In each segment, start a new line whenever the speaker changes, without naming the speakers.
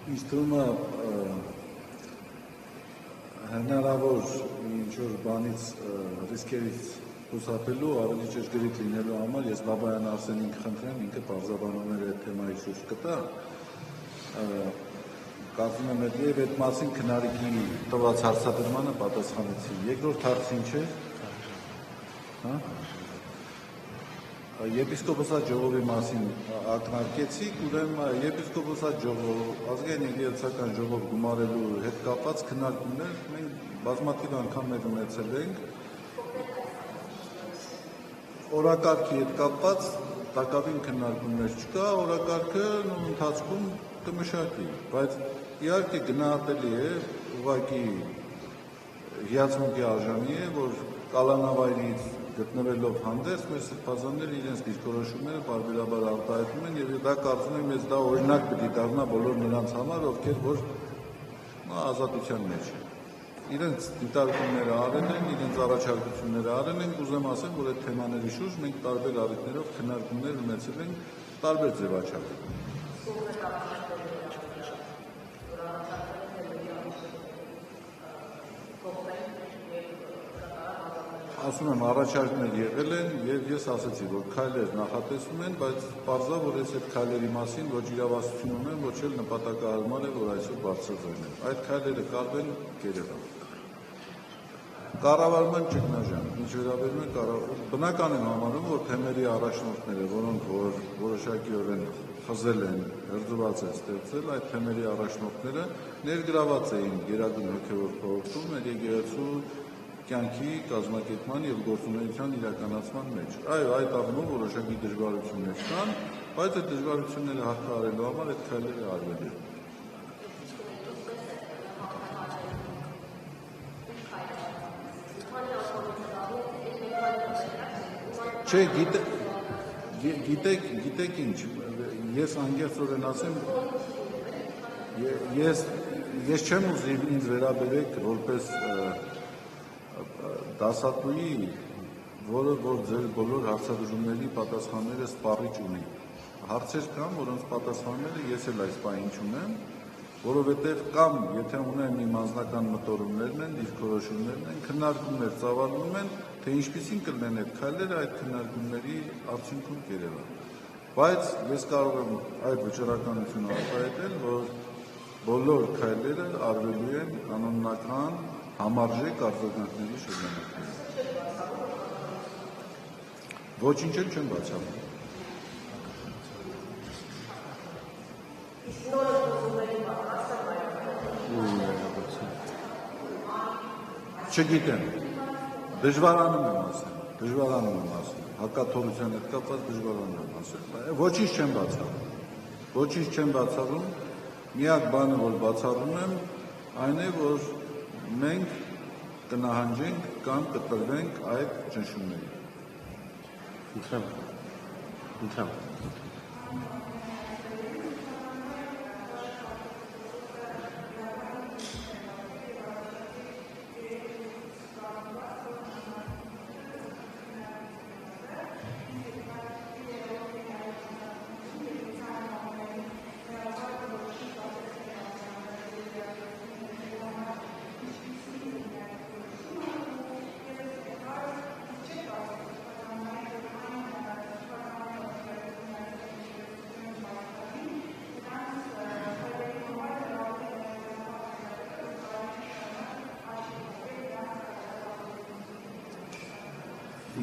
Ինձ թվում է հնարավոր ինչ-որ բանից ռիսկերից խուսափելու ավելի ճշգրիտ լինելու համար ես Բաբայան Արսենին կխնդրեմ, ինքը բարձրաբանումները այդ թեմայի շուրջ կտա, կարծում եմ եւ այդ մասին քննարկի տված հարցադրմանը պատասխանեցի։ Երկրորդ հարցը ինչ է։ Հա։ Եպիսկոպոսատ ժողովի մասին ակնարկեցիք, ուրեմն եպիսկոպոսատ ժողով, ազգային եկեղեցական ժողով գումարելու հետ կապված քննարկումներ մենք բազմաթիվ անգամներ ունեցել ենք։ Օրակարգի հետ կապված տակավին քննարկումներ չկա, օրակարգը ընթացքում կմշակվի, բայց իհարկե գնահատելի է, ուղղակի հիացմունքի արժանի է, որ կալանավայրից գտնվելով հանդերձ մեր սրբազանները իրենց դիրքորոշումները պարբերաբար արտահայտում են եւ դա կարծում եմ ես դա օրինակ պիտի դառնա բոլոր նրանց համար, ովքեր որ ազատության մեջ են։ Իրենց դիտարկումները արել են, իրենց առաջարկությունները արել են, ուզեմ ասեմ, որ այդ թեմաների շուրջ մենք տարբեր առիթներով քննարկումներ ունեցել ենք տարբեր ձևաչափերով։ Ասում եմ, առաջարկներ եղել են եւ ես ասացի, որ քայլեր նախատեսվում են, բայց պարզա, որ ես այդ քայլերի մասին ոչ իրավասություն ունեմ, ոչ էլ նպատակահարմար է, որ այսօր բարձրացնեմ։ Այդ քայլերը կարող են կերևալ։ Կառավարման ճգնաժամ, ինչ վերաբերում է բնական եմ համարում, որ թեմերի առաջնորդները, որոնք որ որոշակիորեն խզել են, հրձված են ստեղծել, այդ թեմերի առաջնորդները ներգրաված էին Գերագույն հոգևոր խորհրդում, մեր եկեղեցու կյանքի կազմակերպման եւ գործունեության իրականացման մեջ։ Այո, այդ առումով որոշակի դժվարություններ կան, բայց այդ դժվարությունները հաղթահարելու համար այդ քայլերը արվել են։ Չէ, գիտեք ինչ, ես անգերցորեն ասեմ, ես չեմ ուզի ինձ վերաբերեք որպես դասատուի, որը որ ձեր բոլոր հարցադրումների պատասխանները սպառիչ ունի։ Հարցեր կան, որոնց պատասխանները ես էլ այս պահին չունեմ, որովհետև կամ եթե ունեմ իմ անձնական մտորումներն են, դիրքորոշումներն են, քննարկումներ ծավալվում են, թե ինչպիսին կլինեն այդ քայլերը այդ քննարկումների արդյունքում կերևան։ Բայց ես կարող եմ այդ վճռականությունը արտահայտել, որ բոլոր քայլերը արվելու են կանոնական համարժեք արձագանքների շրջանակներում։ Ոչինչ էլ չեմ բացառում։ Չգիտեմ, դժվարանում եմ ասել, հակաթողության հետ կապված դժվարանում եմ ասել, ոչինչ չեմ բացառում, միակ բանը, որ բացառում եմ, այն է, որ մենք կնահանջենք կամ կտրվենք այդ ճնշումների։ Ընդհանրապես։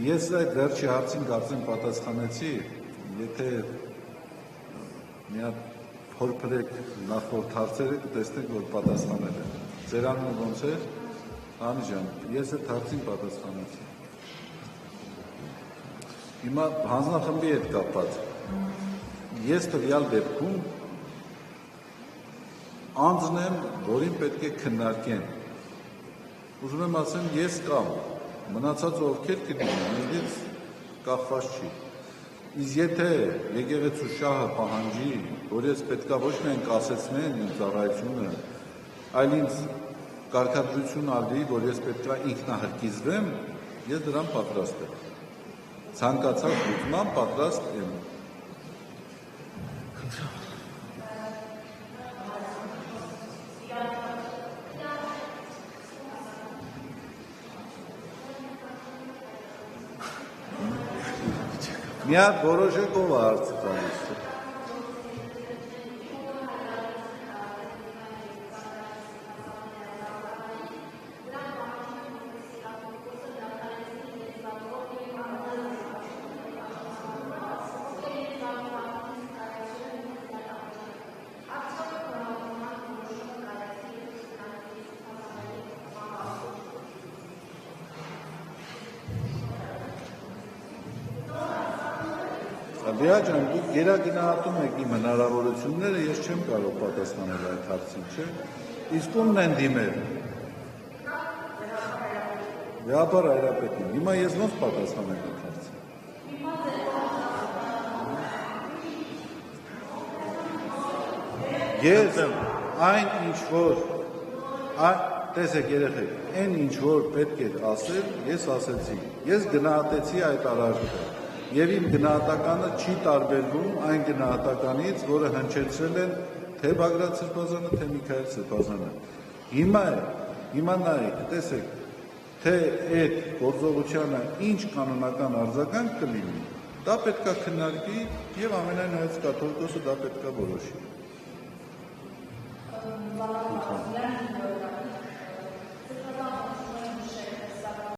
Ես այդ վերջի հարցին կարծեմ պատասխանեցի, եթե մի հատ փորփրեք նախորդ հարցերը կտեսնեք, որ պատասխանել եմ։ Ձեր անունը ոնց է։ Անի ջան, ես այդ հարցին պատասխանեցի։ Հիմա հանձնախմբի հետ կապված։ ես տվյալ դեպքում անձն եմ, որին պետք է քննարկեն։ Ուզում եմ ասեմ, ես կամ մնացած ովքեր կլինեն, ինձ կախված չի։ Իսկ եթե եկեղեցու շահը պահանջի, որ ես պետքա ոչ միայն կասեցնեն իմ ծառայությունը, այլ ինձ կարգադրություն արվի, որ ես պետքա ինքնահրկիզվեմ, ես դրան պատրաստ եմ։ Ցանկացած լուծման պատրաստ եմ։ Մի հատ որոշեք ով է հարցը տալիս։ Լիա ջան, դուք գերագնահատում եք իմ հնարավորությունները, ես չեմ կարող պատասխանել այդ հարցին, չէ՞։ Իսկ ումն են դիմել։ Վեհապար Հայրապետին, հիմա ես ոնց պատասխանեմ այդ հարցին։ Ես այն ինչ որ տեսեք երեխեք, այն ինչ որ պետք է ասել, ես ասեցի։ Ես գնահատեցի այդ արարքը։ Եվ իմ գնահատականը չի տարբերվում այն գնահատականից, որը հնչեցրել են թե Բագրատ Սրբազանը, թե Միքայել Սրբազանը։ Հիմա նայեք, տեսեք, թե այդ գործողությանը ինչ կանոնական արձագանք կլինի, դա պետքա քննարկվի եւ ամենայն հայոց կաթողիկոսը դա պետքա որոշի։